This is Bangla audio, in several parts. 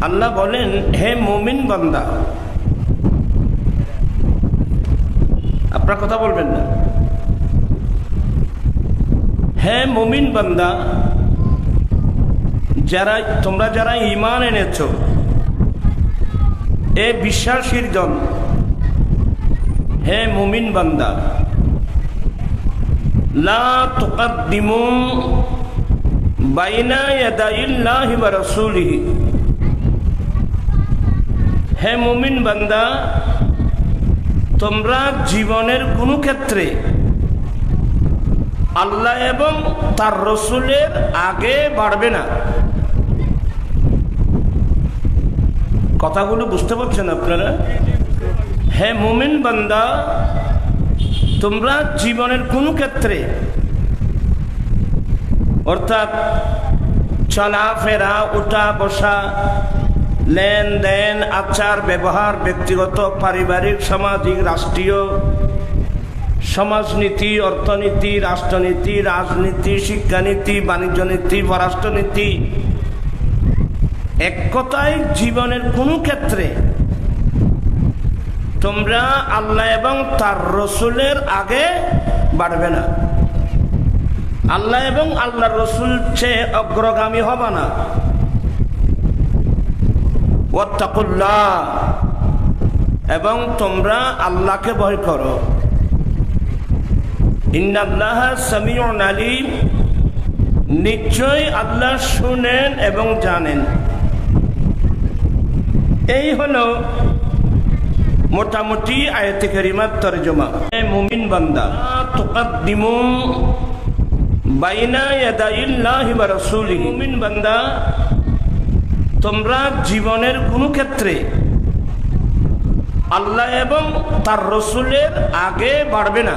আল্লাহ বলেন, হে মুমিন বান্দা। আপনার কথা বলবেন না। হে মুমিন বান্দা, তোমরা যারা ঈমান এনেছ, এ বিশ্বাসীর জন, হে মুমিন বান্দা, লা তুকদ্দিমু বাইনা ইয়াদাইল্লাহি ওয়া রাসূলিহি। হে মুমিন বান্দা, তোমরা জীবনের কোন ক্ষেত্রে আল্লাহ এবং তার রসুলের আগে বাড়বে না। কথাগুলো বুঝতে পারছেন আপনারা? হে মুমিন বান্দা, তোমরা জীবনের কোন ক্ষেত্রে, অর্থাৎ চলাফেরা, উঠা বসা, লেনদেন, আচার ব্যবহার, ব্যক্তিগত, পারিবারিক, সামাজিক, রাষ্ট্রীয়, সমাজনীতি, অর্থনীতি, রাষ্ট্রনীতি, রাজনীতি, শিক্ষানীতি, বাণিজ্য নীতি, পররাষ্ট্রনীতি, এক কথায় জীবনের কোন ক্ষেত্রে তোমরা আল্লাহ এবং তার রসুলের আগে বাড়বে না। আল্লাহ এবং আল্লাহর রসুল চেয়ে অগ্রগামী হবে না। ওয়াত্তাকুল্লাহ, এবং তোমরা আল্লাহকে ভয় করো। ইন্নাল্লাহা সামিউন আলীম, নিশ্চয় আল্লাহ শুনেন এবং জানেন। এই হলো মোটামুটি আয়াতে কারিমার তরজমা। হে মুমিন বান্দা, তুকদ্দিমু বাইনা ইয়াদাইল্লাহি ওয়া রাসূলিহি। মুমিন বান্দা, তোমরা জীবনের কোন ক্ষেত্রে আল্লাহ এবং তার রসুলের আগে বাড়বে না।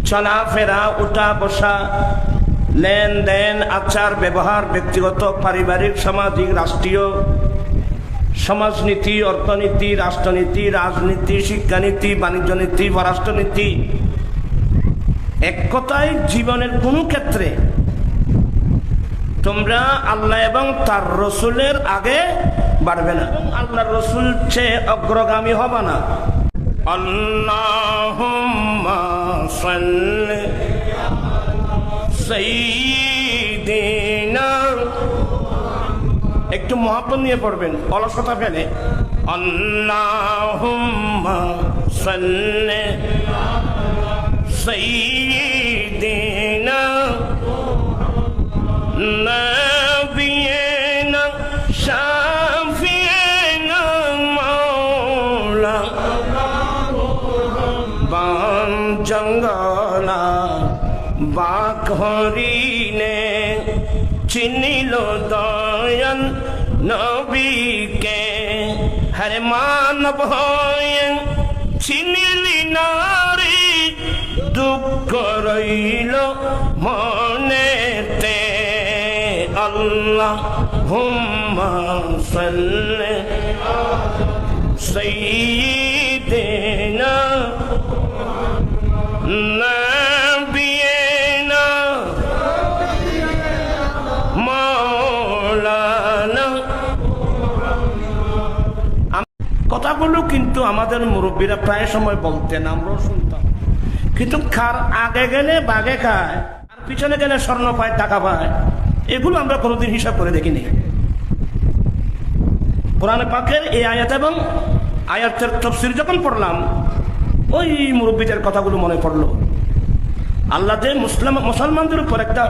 চলাফেরা, উঠা বসা, লেনদেন, আচার ব্যবহার, ব্যক্তিগত, পারিবারিক, সামাজিক, রাষ্ট্রীয়, সমাজনীতি, অর্থনীতি, রাষ্ট্রনীতি, রাজনীতি, শিক্ষানীতি, বাণিজ্য নীতি, পররাষ্ট্রনীতি, এক কথায় জীবনের কোন ক্ষেত্রে তোমরা আল্লাহ এবং তার রসুলের আগে বাড়বে না। আল্লাহর রসুল চেয়ে অগ্রগামী হবে না। আল্লাহুম্মা সাল্লি সাইয়্যিদিনা, একটু মহব্বত নিয়ে পড়বেন, অলসতা ফেলে। আল্লাহুম্মা সাল্লি সাইয়্যিদিনা নবিয়িনা শাফিয়িনা মাওলা বান জঙ্গলা বাক হরিণে চিনিল দয়াল নবীকে। হরে মানব হয়ে চিনিলি নারী, দুঃখ রইল মনেতে। আল্লাহুম্মা সাল্লি সাইয়্যিদিনা নবিয়িনা মাওলানা। কথাগুলো কিন্তু আমাদের মুরব্বীরা প্রায় সময় বলতেন, আমরাও শুনতাম, কিন্তু কার আগে গেলে বাগে খায়, আর পিছনে গেলে স্বর্ণ পায়, টাকা পায়, এগুলো আমরা কোনোদিন হিসাব করে দেখিনি। কোরআনে পাকের এই আয়াত এবং আয়াতের তাফসীর যখন পড়লাম, ওই মুরব্বীদের কথাগুলো মনে পড়লো। আল্লাহ যে মুসলমানদের উপর একটা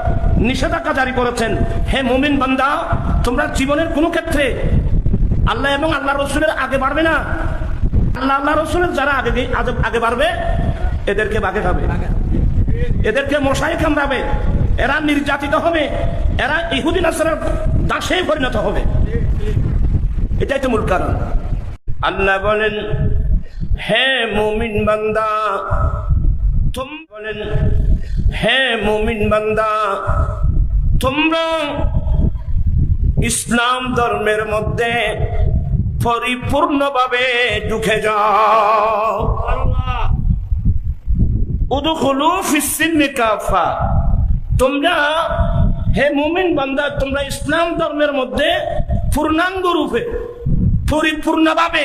নিষেধাজ্ঞা জারি করেছেন, হে মুমিন বান্দা, তোমরা জীবনের কোন ক্ষেত্রে আল্লাহ এবং আল্লাহ রসুলের আগে বাড়বে না। আল্লাহ রসুলের যারা আগে বাড়বে, এদেরকে বাগে খাবে, এদেরকে মশাই কামড়াবে, এরা নির্যাতিত হবে, এরা ইহুদি নাসারার দাসে পরিণত হবে। এটাই তো মূল কারণ। আল্লাহ বলেন, হে মুমিন বান্দা, বলেন, হে মুমিন বান্দা, তোমরা ইসলাম ধর্মের মধ্যে পরিপূর্ণভাবে ঢুকে যাও। উদখুলু ফিস-সিলমি কাফা, তোমরা হে মুমিন বান্দা, তোমরা ইসলাম ধর্মের মধ্যে পূর্ণাঙ্গ রূপে পরিপূর্ণভাবে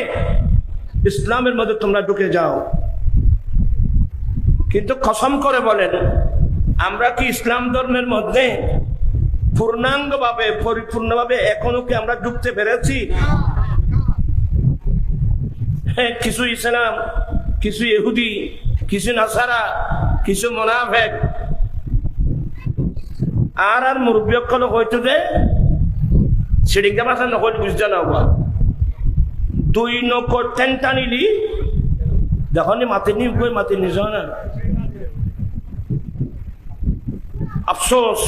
ইসলামের মধ্যে তোমরা ঢুকে যাও। কিন্তু কসম করে বলেন, আমরা কি ইসলাম ধর্মের মধ্যে পূর্ণাঙ্গভাবে পরিপূর্ণভাবে এখনো কি আমরা ঢুকতে পেরেছি? হ্যাঁ, কিছু ইসলাম, কিছু ইহুদি, কিছু নাসারা, কিছু মুনাফিক আর মুরব্বী অকল হয়তো যে সিডিংটা মাথা নকল বুঝতে না হওয়া 2 নকর টেনটা নিলি যখনই মাতি নি মাতি নিজ না। আফসোস,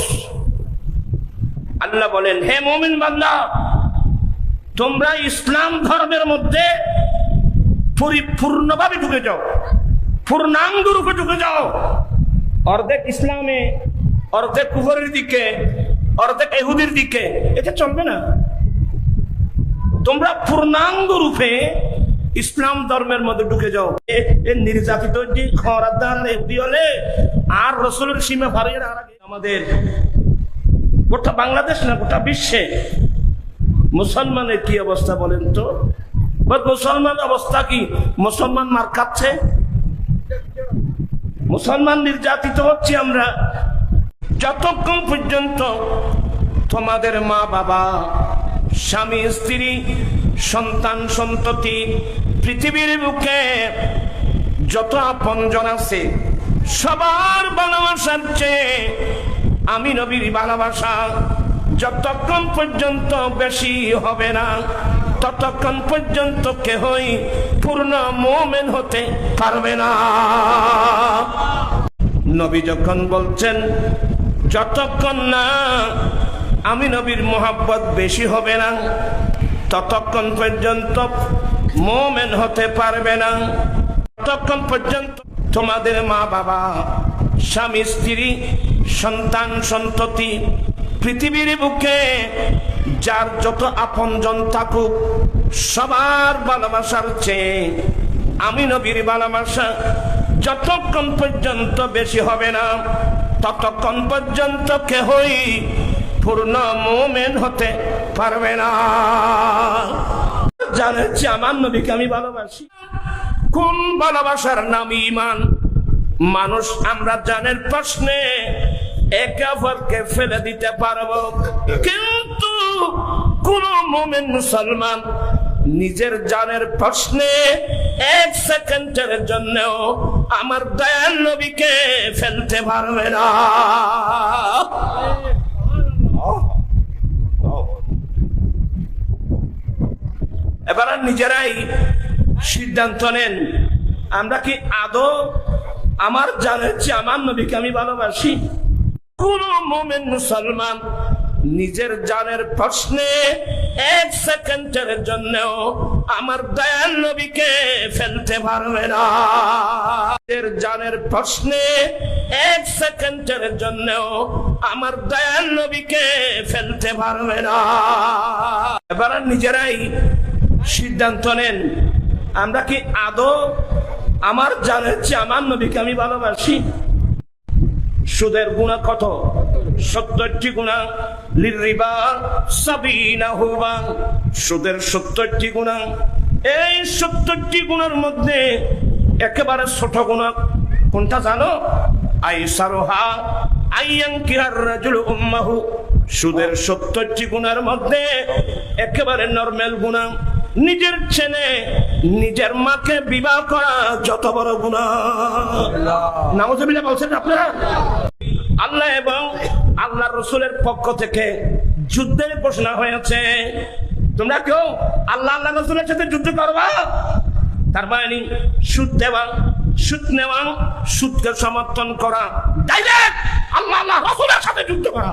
আল্লাহ বলেন, হে মুমিন বান্দা, তোমরা ইসলাম ধর্মের মধ্যে পরিপূর্ণভাবে ঢুকে যাও, পূর্ণাঙ্গ রূপে ঢুকে যাও। অর্ধেক ইসলামে, অর্ধেক কুফরের দিকে, অর্ধেক ইহুদির দিকে, এটা চলবে না। তোমরা পূর্ণাঙ্গ রূপে ইসলাম ধর্মের মধ্যে ঢুকে যাও। নির্যাতিত যে খরাদার ইহুদি হলে আর রাসূলের সীমা পারের আর আগে আমাদের গোটা বাংলাদেশ না গোটা বিশ্বে মুসলমানের কি অবস্থা বলেন তো? মুসলমান অবস্থা কি? মুসলমান মার খাচ্ছে, মুসলমান নির্যাতিত হচ্ছে। আমরা যতক্ষণ পর্যন্ত তোমাদের মা বাবা, স্বামী স্ত্রী, সন্তান সন্ততি, পৃথিবীর বুকে যত আপনজন আছে সবার ভালোবাসার চেয়ে আমি নবীর ভালোবাসা যতক্ষণ পর্যন্ত বেশি হবে না, ততক্ষণ পর্যন্ত কেহই পূর্ণ মুমিন হতে পারবে না। নবী যখন বলছেন যতক্ষণ না আমি নবীর মোহাব্বত বেশি হবে না, ততক্ষণ পর্যন্ত মুমিন হতে পারবে না। ততক্ষণ পর্যন্ত তোমাদের মা বাবা, স্বামী স্ত্রী, সন্তান সন্ততি, পৃথিবীর বুকে যার যত আপনজন থাকুক সবার ভালোবাসার চেয়ে আমি নবীর ভালোবাসা যতক্ষণ পর্যন্ত বেশি হবে না, ততক্ষণ পর্যন্ত কেহই পূর্ণ মুমিন হতে পারবে না। জানেছি আমার নবীকে আমি ভালোবাসি। কোন ভালোবাসার নাম ঈমান? মানুষ আমরা জানের প্রশ্নে একে অপরকে ফেলে দিতে পারবো, কিন্তু কোন মুমিন মুসলমান নিজের জানের প্রশ্নে 1 সেকেন্ডের জন্যও আমার দয়াল নবীকে ফেলতে পারবে না। এবার নিজেরাই সিদ্ধান্ত নেন, আমরা কি আদৌ আমার জানের চেয়ে আমার নবীকে আমি ভালোবাসি? কোন মুমিন মুসলমান নিজের জানের প্রশ্নে 1 সেকেন্ডের জন্যও আমার দয়াল নবীকে ফেলতে পারবে না। নিজের জানের প্রশ্নে 1 সেকেন্ডের জন্যও আমার দয়াল নবীকে ফেলতে পারবে না। এবার নিজেরাই সিদ্ধান্ত নেন, আমরা কি আদৌ আমার জানের চেয়ে আমার নবীকে আমি ভালোবাসি? সুদের গুনাহ কত? 70টি গুনাহ। লিরিবা 70 হুবা, সুদের 70টি গুনাহ। এই 70টি গুনার মধ্যে একেবারে ছোট গুনাহ কোনটা জানো? আইসারুহা আইয়ানকিহার রাজুল উম্মাহু। সুদের 70টি গুনার মধ্যে একেবারে নরমাল গুনাহ নিজের ছেলে নিজের মাকে বিবাহ করা যত বড় গুনাহ। নাউজুবিল্লাহ বলছেন আপনারা। আল্লাহ এবং আল্লাহর রাসূলের পক্ষ থেকে যুদ্ধের ঘোষণা হয়েছে। তোমরা কেউ আল্লাহ আল্লাহ রাসূলের সাথে যুদ্ধ করবা? তার মানে সুদ দেওয়া, সুদ নেওয়া, সুদকে সমর্থন করা, ডাইরেক্ট আল্লাহ আল্লাহ রাসূলের সাথে যুদ্ধ করা।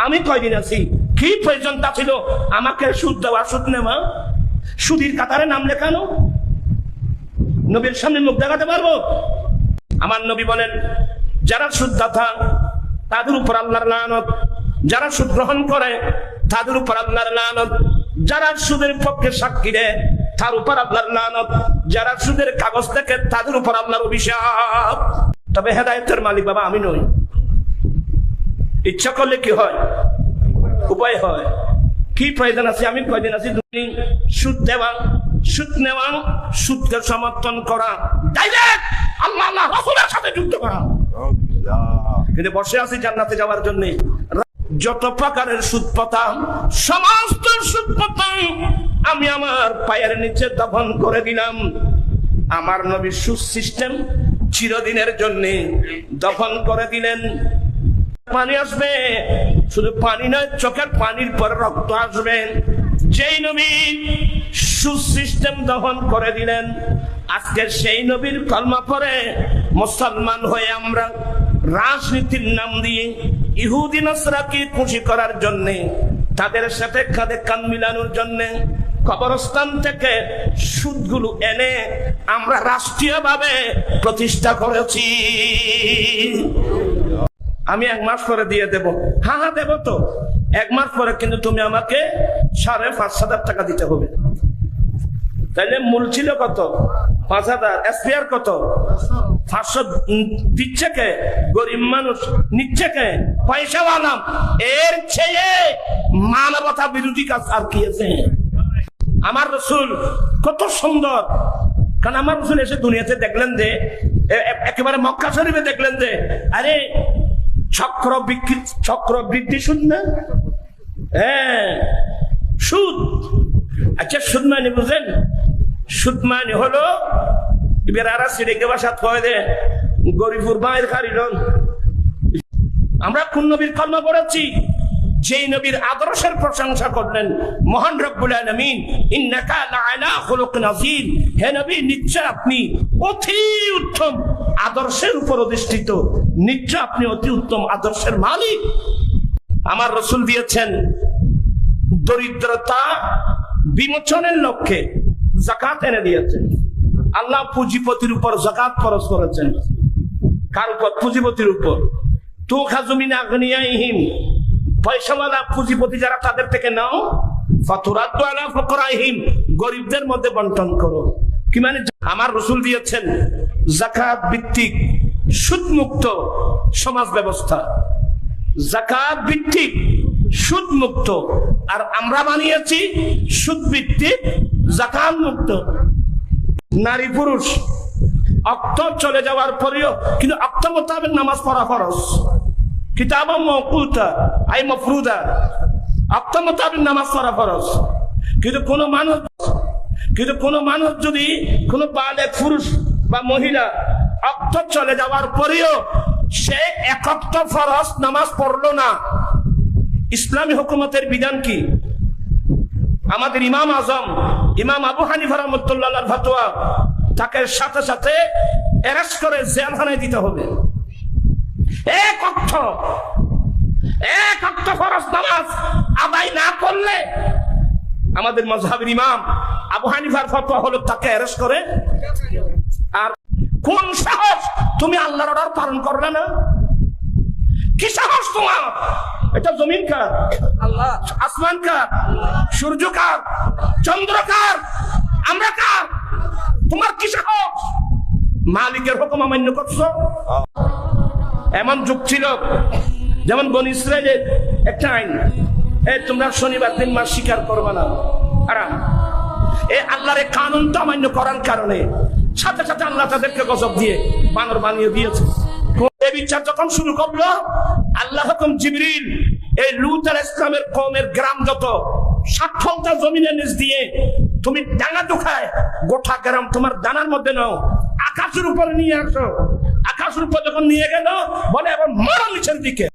আমি কয়দিন আছি, কি প্রয়োজনটা ছিল আমাকে সুদ দেওয়া, সুদ নেওয়া? সুদীর কাতারে নাম লেখানো? নবীর সামনে মুখ দেখাতে পারবো? আমার নবী বলেন, যারা সুদদাতা তাদের উপর আল্লাহর লানত, যারা সুদ গ্রহণ করে তাদের উপর আল্লাহর লানত, যারা সুদের পক্ষে সাক্ষী দেয় তার উপর আল্লাহর লানত, যারা সুদের কাগজ দেখে তাদের উপর আল্লাহর অভিশাপ। তবে হেদায়েতের মালিক বাবা আমি নই। ইচ্ছা করলে কি হয়? উপায় হয়। কি প্রয়োজন আছে? আমি কয়দিন আছি, সুদ দেওয়া, সুদ নেওয়া, সুদকে সমর্থন করা, ডাইরেক্ট আল্লাহ আল্লাহ রাসূলের সাথে যুক্ত করা। কিন্তু বসে আছি জান্নাতে যাওয়ার জন্য। যত প্রকারের সুদ পাতাম, সমস্ত সুদ পাতাম আমি আমার পায়ের নিচে দফন করে দিলাম। আমার নবী সুদ সিস্টেম চিরদিনের জন্য দফন করে দিলেন। পানি আসবে, শুধু পানি নয়, চোখের পানির পর রক্ত আসবে। যেই নবী সুদ সিস্টেম দফন করে দিলেন, আজকে সেই নবীর কলমা পড়ে মুসলমান হয়ে আমরা রাজনীতির নাম দিয়ে ইহুদি নাসরাকে খুশি করার জন্য, তাদের সাথে কাঁধে কাঁধ মিলানোর জন্য কবরস্থান থেকে সুদগুলো এনে আমরা রাষ্ট্রীয়ভাবে প্রতিষ্ঠা করেছি। আমি 1 মাস পরে দিয়ে দেব। হ্যাঁ হ্যাঁ দেব তো, 1 মাস পরে, কিন্তু তুমি আমাকে 5,500 টাকা দিতে হবে। তাইলে মূল ছিল কত? 5,000। এসপিআর কত? 500 দিচ্ছে কে? গরিব মানুষ নিচ্ছে কে? পয়সাওয়ালা। এর চেয়ে মানবতা বিরোধী কাজ আর কি আছে? আমার রাসূল কত সুন্দর, কারণ আমার রাসূল এসে দুনিয়াতে দেখলেন যে, একেবারে মক্কা শরীফে দেখলেন যে, আরে চক্রবৃদ্ধি সুদ না? হ্যাঁ, সুদ। আচ্ছা, সুদ মানে বুঝেন? সুদ মানে হলো বেড়ারা সিঁড়িকে বাসাত কয়ে দে গরিবুর মায়ের কারিগর। আমরা কোন নবীর কলমা পড়েছি? যেই নবীর আদর্শের প্রশংসা করলেন মহান রব্বুল আলামিন, ইন্নাকা লাআলা খুলুকিন আযীম। হে নবী, নিশ্চয় আপনি অতি উত্তম আদর্শের উপর অধিষ্ঠিত, নিশ্চয় আপনি অতি উত্তম আদর্শের মালিক। আমার রাসূল দিয়েছেন দরিদ্রতা বিমোচনের লক্ষ্যে যাকাত এনে দিয়েছেন। আল্লাহ পুঁজিপতির উপর যাকাত ফরজ করেছেন। কার উপর? পুঁজিপতির উপর। তুখাযু মিন আগনিয়াইহিম, পয়সাওয়ালা পুঁজিপতি যারা, তাদের থেকে নাও। ফাতুরাদ্দু আলা ফুকরাইহিম, গরিবদের মধ্যে বন্টন করো। কি মানে? আমার রাসূল দিয়েছেন যাকাত ভিত্তিক সুদ মুক্ত সমাজ ব্যবস্থা, যাকাত ভিত্তিক সুদ মুক্ত। আর আমরা বানিয়েছি সুদ ভিত্তিক যাকাত মুক্ত। নারী পুরুষ অক্ত চলে যাওয়ার পরেও কিন্তু অক্ত মোতাবেক নামাজ পড়া ফরজ। কিতাবা মাওকুতা আই মাফরুদা, অক্ত মোতাবেক নামাজ পড়া ফরজ। কিন্তু কোন মানুষ যদি কোন বালেগ পুরুষ বা মহিলা অক্ত চলে যাওয়ার পরেও সে 1 ওয়াক্ত ফরজ নামাজ পড়লো না, ইসলামী হুকুমতের বিধান কি? আমাদের ইমাম আজম ইমাম আবু হানিফা রাহমাতুল্লাহ আলাইহির ফতোয়া, তাকে সাথে সাথে অ্যারেস্ট করে জেলখানায় দিতে হবে। 1 ওয়াক্ত ফরজ নামাজ আদায় না করলে, আমাদের মাযহাবের ইমাম আবু হানিফার ফতোয়া হলো তাকে অ্যারেস্ট করে। আর কোন সাহস তুমি আল্লাহর অর্ডার পালন করলে না? কি সাহস তোমার? এটা জমিন কার? আল্লাহ। আসমান কার? সূর্য কার? চন্দ্র কার? আমরা কার? তোমার কি সাহস? মালিকের হুকুম অমান্য করছো। এমন যুগ ছিল, যেমন বনী ইসরাইলের একটা আইন, তোমরা শনিবার দিন মাছ শিকার করবে না, হারাম। আল্লাহর কানুনটা অমান্য করার কারণে সাথে সাথে আল্লাহ তাদেরকে গজব দিয়ে বানর বানিয়ে দিয়েছে। এই বিচার যখন শুরু করলো, আল্লাহ হুকুম জিবরিল এই লূত আলাইহিস সালামের কওমের গ্রাম যত 60 জমিনের নিচ দিয়ে তুমি ডাঙা ঢুকায় গোটা গ্রাম তোমার দানার মধ্যে নাও, আকাশের উপরে নিয়ে আসো। আকাশের উপর যখন নিয়ে গেল, বলে এবার মারো নিচের দিকে।